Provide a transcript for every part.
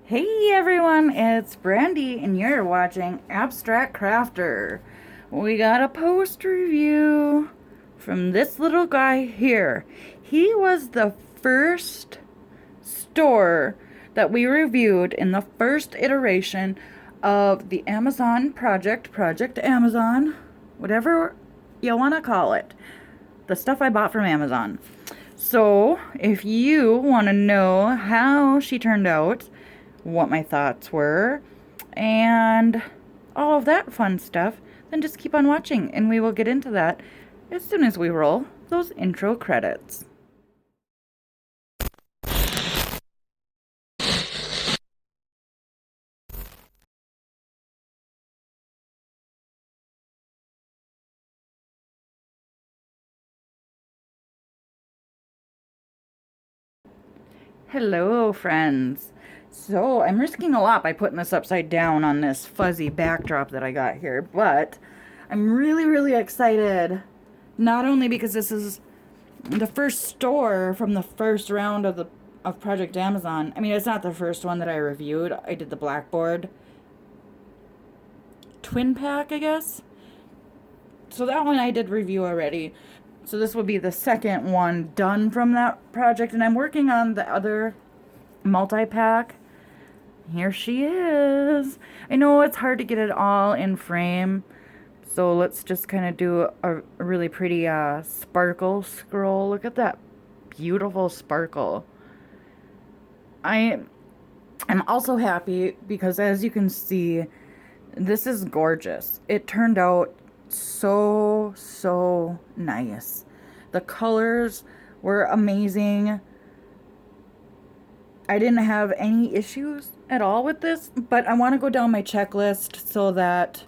Hey everyone, it's Brandy and you're watching Abstract Crafter. We got a post review from this little guy here. He was the first store that we reviewed in the first iteration of the Amazon Project Amazon, whatever you want to call it. The stuff I bought from Amazon. So, if you want to know how she turned out, what my thoughts were, and all of that fun stuff, then just keep on watching and we will get into that as soon as we roll those intro credits. Hello, friends. So, I'm risking a lot by putting this upside down on this fuzzy backdrop that I got here, but I'm really excited. Not only because this is the first store from the first round of Project Amazon. I mean, it's not the first one that I reviewed. I did the Blackboard twin pack, I guess. So that one I did review already. So this will be the second one done from that project, and I'm working on the other multi-pack. Here she is. I know it's hard to get it all in frame, so let's just kind of do a really pretty sparkle scroll. Look at that beautiful sparkle. I'm also happy because, as you can see, this is gorgeous. It turned out so nice. The colors were amazing. I didn't have any issues at all with this, but I want to go down my checklist so that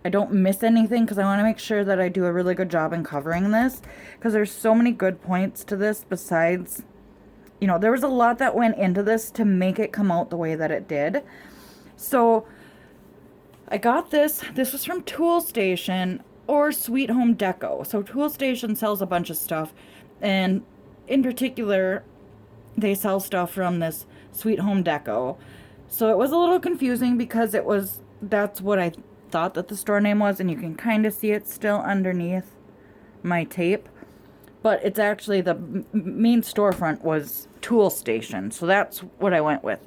I don't miss anything, because I want to make sure that I do a really good job in covering this, because there's so many good points to this. Besides, there was a lot that went into this to make it come out the way that it did. So I got this. This was from Tool Station or Sweet Home Deco. So Tool Station sells a bunch of stuff, and in particular, they sell stuff from this Sweet Home Deco. So it was a little confusing because that's what I thought that the store name was, and you can kind of see it still underneath my tape. But it's actually the main storefront was Tool Station, so that's what I went with.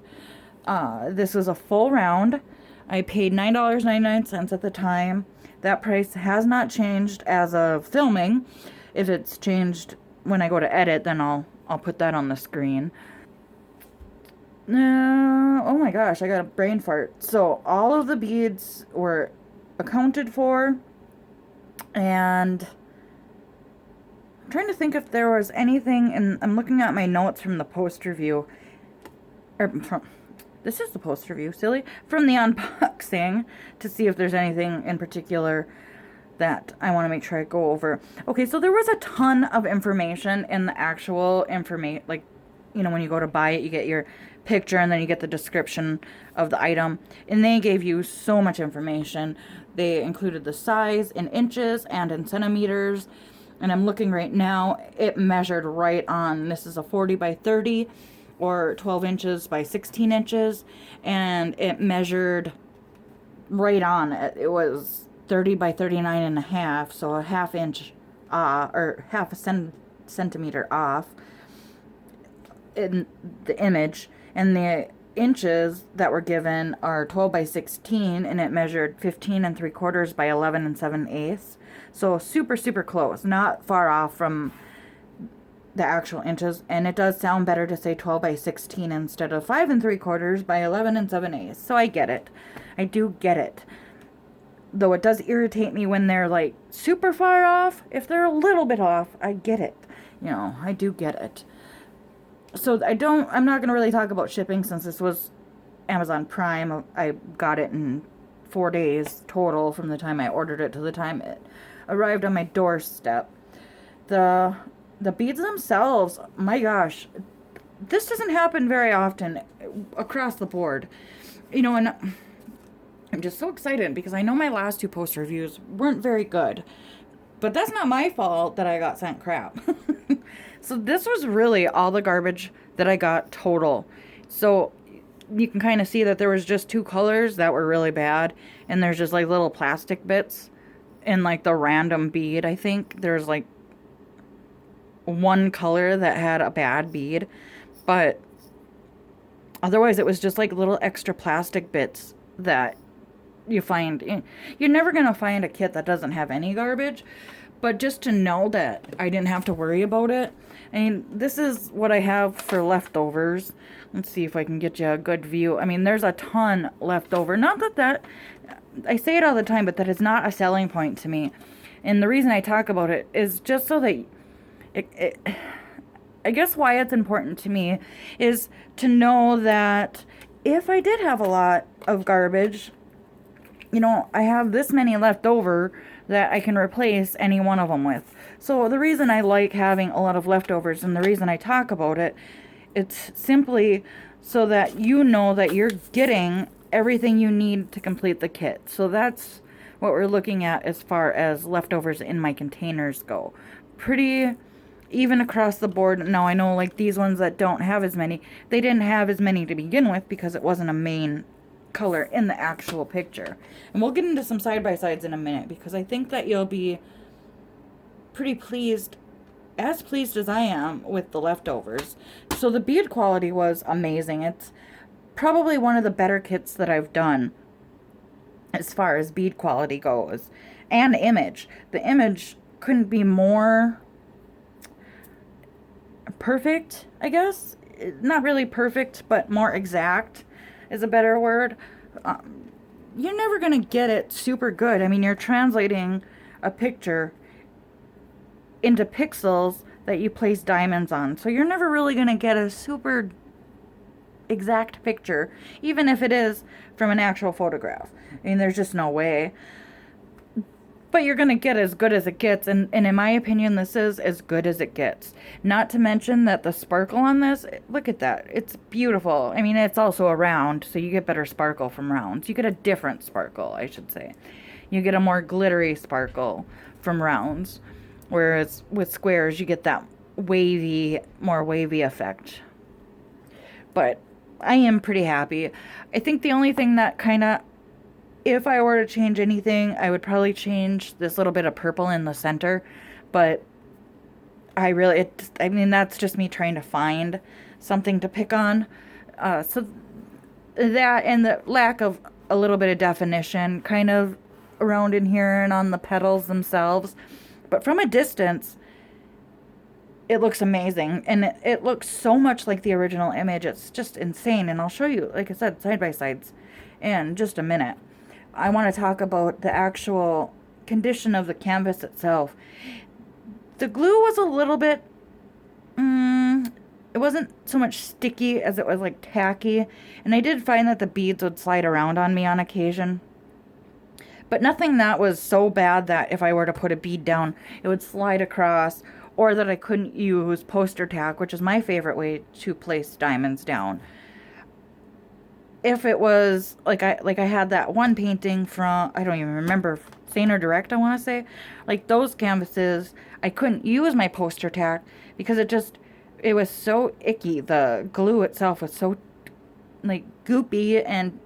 This was a full round. I paid $9.99 at the time. That price has not changed as of filming. If it's changed when I go to edit, then I'll put that on the screen. Oh my gosh, I got a brain fart. So all of the beads were accounted for, and I'm trying to think if there was anything, and I'm looking at my notes from the post review, this is the post review, silly, from the unboxing, to see if there's anything in particular that I want to make sure I go over. Okay, so there was a ton of information in the actual information, like, when you go to buy it, you get your picture and then you get the description of the item, and they gave you so much information. They included the size in inches and in centimeters, and I'm looking right now, it measured right on. This is a 40 by 30 or 12 inches by 16 inches, and it measured right on. It was 30 by 39 and a half, so a half inch or half a centimeter off in the image, and the inches that were given are 12 by 16, and it measured 15 and 3/4 by 11 and 7/8. So super close, not far off from the actual inches, and it does sound better to say 12 by 16 instead of 5 and 3/4 by 11 and 7/8. So I get it. I do get it. Though it does irritate me when they're like super far off. If they're a little bit off, I get it. I do get it. So I'm not going to really talk about shipping, since this was Amazon Prime. I got it in 4 days total from the time I ordered it to the time it arrived on my doorstep. The beads themselves, my gosh, this doesn't happen very often across the board. And I'm just so excited because I know my last two post reviews weren't very good. But that's not my fault that I got sent crap. So this was really all the garbage that I got total. So you can kind of see that there was just two colors that were really bad, and there's just like little plastic bits in like the random bead. I think there's like one color that had a bad bead, but otherwise it was just like little extra plastic bits that you find. You're never going to find a kit that doesn't have any garbage, but just to know that I didn't have to worry about it. I mean, this is what I have for leftovers. Let's see if I can get you a good view. I mean, there's a ton left over. Not that I say it all the time, but that is not a selling point to me. And the reason I talk about it is just so that I guess why it's important to me is to know that if I did have a lot of garbage, you know, I have this many left over that I can replace any one of them with. So the reason I like having a lot of leftovers, and the reason I talk about it, it's simply so that you know that you're getting everything you need to complete the kit. So that's what we're looking at as far as leftovers in my containers go. Pretty even across the board. Now I know like these ones that don't have as many, they didn't have as many to begin with because it wasn't a main color in the actual picture. And we'll get into some side-by-sides in a minute because I think that you'll be pretty pleased, as pleased as I am with the leftovers. So the bead quality was amazing. It's probably one of the better kits that I've done as far as bead quality goes. And image. The image couldn't be more perfect, I guess. Not really perfect, but more exact is a better word. You're never going to get it super good. I mean, you're translating a picture into pixels that you place diamonds on. So you're never really going to get a super exact picture, even if it is from an actual photograph. I mean, there's just no way. But you're going to get as good as it gets, and in my opinion, this is as good as it gets. Not to mention that the sparkle on this, look at that. It's beautiful. I mean, it's also a round, so you get better sparkle from rounds. You get a different sparkle, I should say. You get a more glittery sparkle from rounds, whereas with squares, you get that wavy, more wavy effect. But I am pretty happy. I think the only thing that kind of, if I were to change anything, I would probably change this little bit of purple in the center. But I mean, that's just me trying to find something to pick on. So that and the lack of a little bit of definition kind of around in here and on the petals themselves. But from a distance, it looks amazing. And it looks so much like the original image. It's just insane. And I'll show you, like I said, side-by-sides in just a minute. I want to talk about the actual condition of the canvas itself. The glue was a little bit, it wasn't so much sticky as it was like tacky. And I did find that the beads would slide around on me on occasion. But nothing that was so bad that if I were to put a bead down, it would slide across, or that I couldn't use poster tack, which is my favorite way to place diamonds down. If it was like I had that one painting from, I don't even remember, Saint or Direct, I want to say, like those canvases, I couldn't use my poster tack because it was so icky. The glue itself was so like goopy and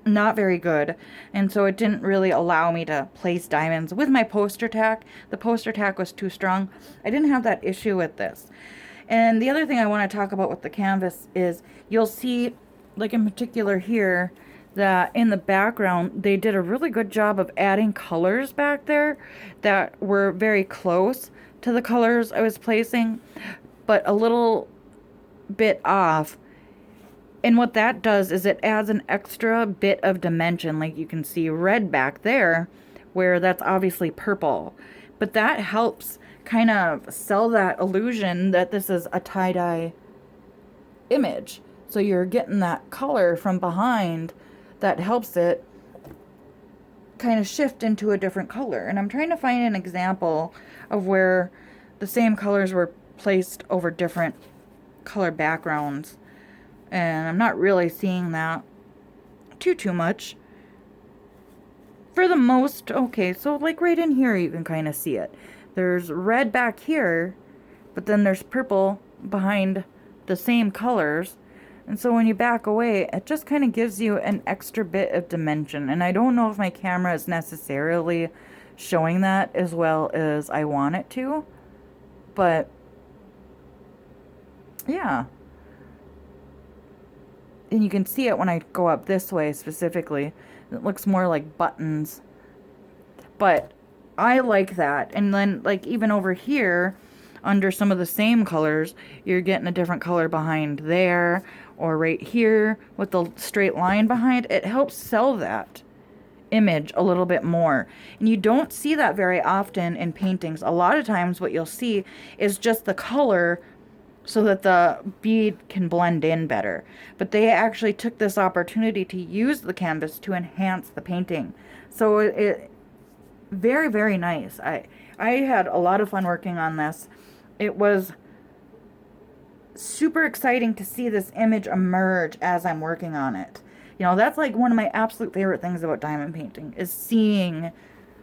not very good, and so it didn't really allow me to place diamonds with my poster tack. The poster tack was too strong. I didn't have that issue with this. And the other thing I want to talk about with the canvas is you'll see, like in particular here, that in the background they did a really good job of adding colors back there that were very close to the colors I was placing, but a little bit off. And what that does is it adds an extra bit of dimension. Like you can see red back there, where that's obviously purple. But that helps kind of sell that illusion that this is a tie-dye image. So you're getting that color from behind that helps it kind of shift into a different color. And I'm trying to find an example of where the same colors were placed over different color backgrounds. And I'm not really seeing that too much. For the most, okay, so like right in here you can kind of see it. There's red back here, but then there's purple behind the same colors. And so when you back away, it just kind of gives you an extra bit of dimension. And I don't know if my camera is necessarily showing that as well as I want it to. But yeah. And you can see it when I go up this way specifically. It looks more like buttons. But I like that. And then like even over here, under some of the same colors, you're getting a different color behind there, or right here with the straight line behind. It helps sell that image a little bit more. And you don't see that very often in paintings. A lot of times what you'll see is just the color so that the bead can blend in better. But they actually took this opportunity to use the canvas to enhance the painting. So it very, very nice. I had a lot of fun working on this. It was super exciting to see this image emerge as I'm working on it. You know, that's like one of my absolute favorite things about diamond painting, is seeing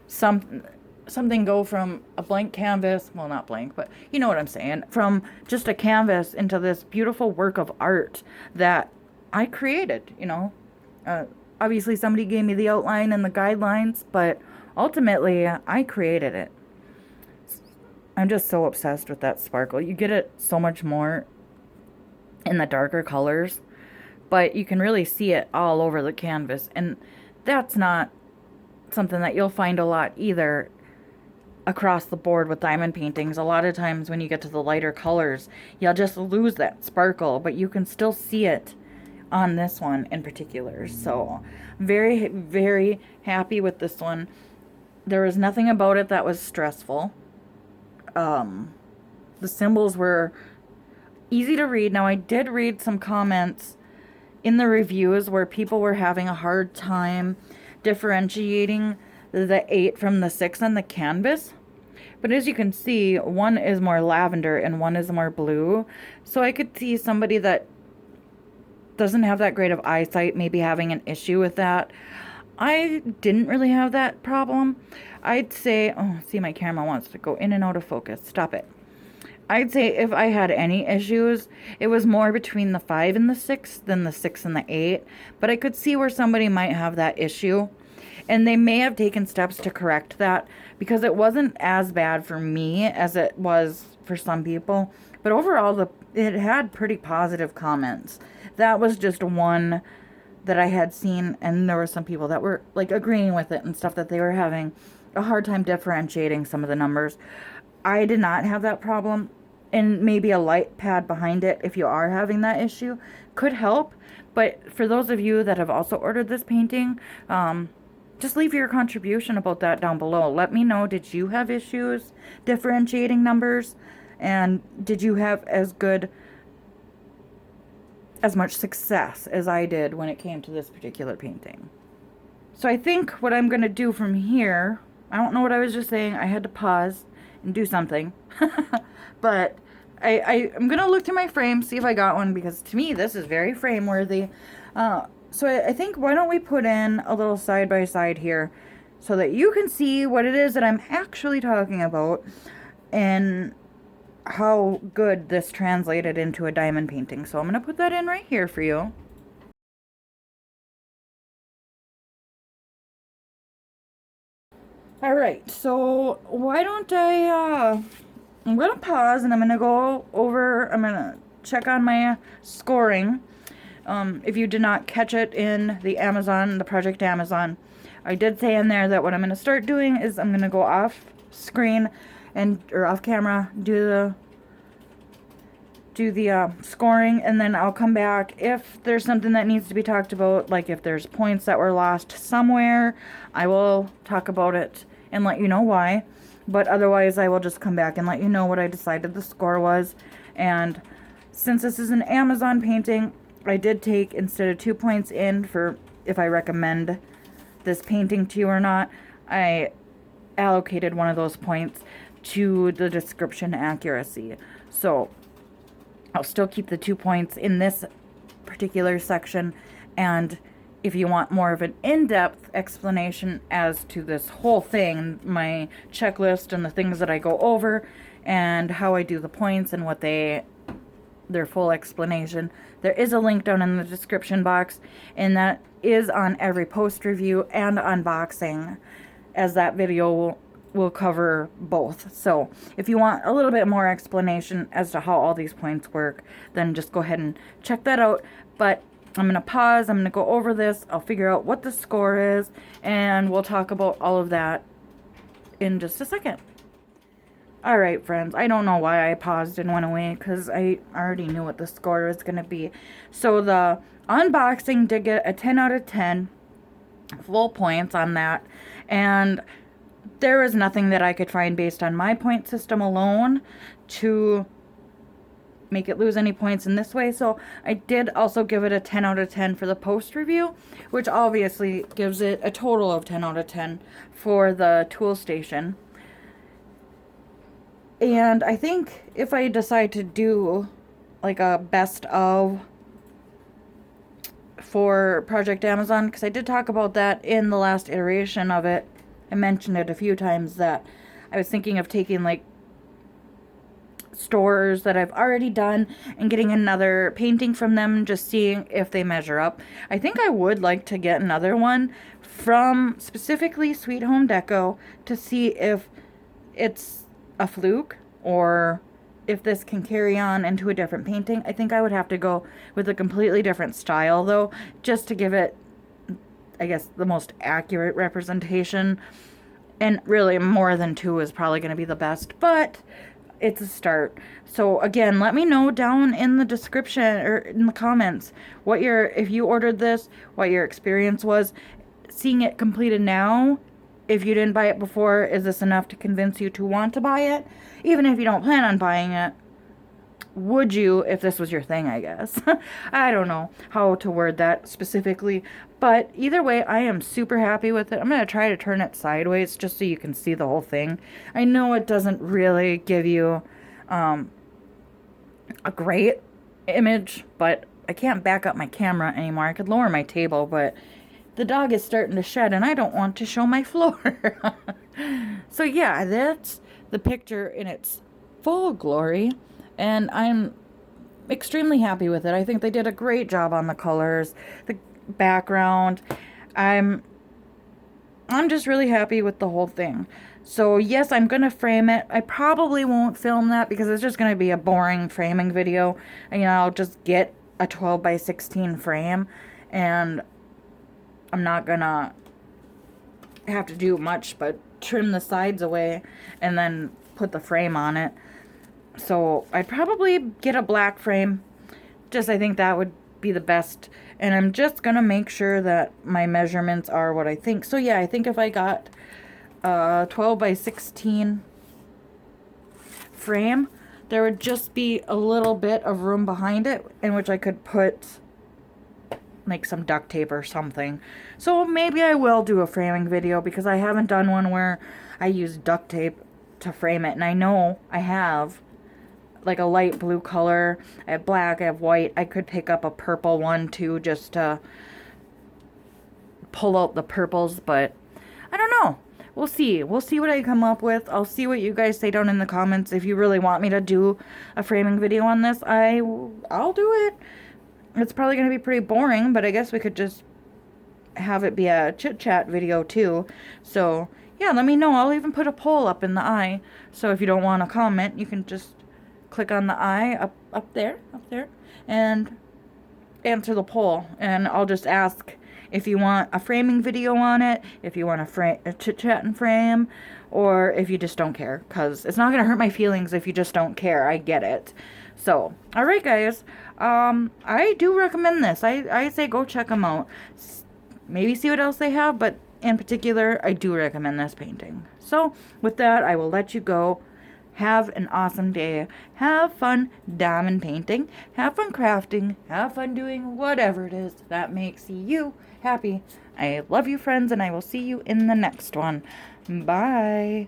something go from a blank canvas, well, not blank, but you know what I'm saying, from just a canvas into this beautiful work of art that I created, you know. Obviously somebody gave me the outline and the guidelines, but ultimately I created it. I'm just so obsessed with that sparkle. You get it so much more in the darker colors, but you can really see it all over the canvas, and that's not something that you'll find a lot either across the board with diamond paintings. A lot of times when you get to the lighter colors, you'll just lose that sparkle, but you can still see it on this one in particular. So very, very happy with this one. There was nothing about it that was stressful. The symbols were easy to read. Now I did read some comments in the reviews where people were having a hard time differentiating the 8 from the 6 on the canvas. But as you can see, one is more lavender and one is more blue. So I could see somebody that doesn't have that great of eyesight maybe having an issue with that. I didn't really have that problem. I'd say, oh, see, my camera wants to go in and out of focus. Stop it. I'd say if I had any issues, it was more between the 5 and the 6 than the 6 and the 8. But I could see where somebody might have that issue. And they may have taken steps to correct that, because it wasn't as bad for me as it was for some people. But overall, it had pretty positive comments. That was just one that I had seen, and there were some people that were like agreeing with it and stuff, that they were having a hard time differentiating some of the numbers. I did not have that problem, and maybe a light pad behind it, if you are having that issue, could help. But for those of you that have also ordered this painting, just leave your contribution about that down below. Let me know, did you have issues differentiating numbers? And did you have as much success as I did when it came to this particular painting? So I think what I'm going to do from here, I don't know what I was just saying. I had to pause and do something. But I'm going to look through my frame, see if I got one, because to me this is very frame worthy. So I think, why don't we put in a little side by side here so that you can see what it is that I'm actually talking about and how good this translated into a diamond painting. So I'm going to put that in right here for you. All right, so why don't I'm going to pause and I'm going to go over, I'm going to check on my scoring. If you did not catch it in the Project Amazon, I did say in there that what I'm going to start doing is I'm going to go off screen or off camera, do the scoring, and then I'll come back if there's something that needs to be talked about, like if there's points that were lost somewhere, I will talk about it and let you know why. But otherwise, I will just come back and let you know what I decided the score was. And since this is an Amazon painting, I did take, instead of 2 points in for if I recommend this painting to you or not, I allocated one of those points to the description accuracy. So I'll still keep the 2 points in this particular section, and if you want more of an in-depth explanation as to this whole thing, my checklist and the things that I go over and how I do the points and what they their full explanation. There is a link down in the description box, and that is on every post review and unboxing, as that video will cover both. So if you want a little bit more explanation as to how all these points work, then just go ahead and check that out. But I'm going to pause, I'm going to go over this, I'll figure out what the score is, and we'll talk about all of that in just a second. Alright friends, I don't know why I paused and went away, because I already knew what the score was going to be. So the unboxing did get a 10 out of 10, full points on that, and there was nothing that I could find based on my point system alone to make it lose any points in this way. So I did also give it a 10 out of 10 for the post review, which obviously gives it a total of 10 out of 10 for the tool station. And I think if I decide to do like a best of for Project Amazon, because I did talk about that in the last iteration of it, I mentioned it a few times that I was thinking of taking like stores that I've already done and getting another painting from them, just seeing if they measure up. I think I would like to get another one from specifically Sweet Home Deco to see if it's a fluke or if this can carry on into a different painting. I think I would have to go with a completely different style though, just to give it, I guess, the most accurate representation. And really more than 2 is probably going to be the best, but it's a start. So again, let me know down in the description or in the comments what your, if you ordered this, what your experience was seeing it completed now. If you didn't buy it before, is this enough to convince you to want to buy it? Even if you don't plan on buying it, would you if this was your thing, I guess? I don't know how to word that specifically, but either way, I am super happy with it. I'm going to try to turn it sideways just so you can see the whole thing. I know it doesn't really give you a great image, but I can't back up my camera anymore. I could lower my table, but the dog is starting to shed and I don't want to show my floor. So yeah, that's the picture in its full glory. And I'm extremely happy with it. I think they did a great job on the colors, the background. I'm just really happy with the whole thing. So yes, I'm going to frame it. I probably won't film that because it's just going to be a boring framing video. And, you know, I'll just get a 12 by 16 frame and I'm not going to have to do much but trim the sides away and then put the frame on it. So I'd probably get a black frame. Just I think that would be the best. And I'm just going to make sure that my measurements are what I think. So yeah, I think if I got a 12 by 16 frame, there would just be a little bit of room behind it in which I could put like some duct tape or something. So maybe I will do a framing video because I haven't done one where I use duct tape to frame it. And I know I have like a light blue color. I have black, I have white. I could pick up a purple one too just to pull out the purples, but I don't know. We'll see. We'll see what I come up with. I'll see what you guys say down in the comments. If you really want me to do a framing video on this, I'll do it. It's probably going to be pretty boring, but I guess we could just have it be a chit-chat video too. So yeah, let me know. I'll even put a poll up in the eye. So if you don't want to comment, you can just click on the eye up there, and answer the poll. And I'll just ask if you want a framing video on it, if you want a chit-chat and frame, or if you just don't care. Because it's not going to hurt my feelings if you just don't care. I get it. So, alright guys. I do recommend this. I say go check them out. Maybe see what else they have, but in particular, I do recommend this painting. So, with that, I will let you go. Have an awesome day. Have fun diamond painting. Have fun crafting. Have fun doing whatever it is that makes you happy. I love you, friends, and I will see you in the next one. Bye.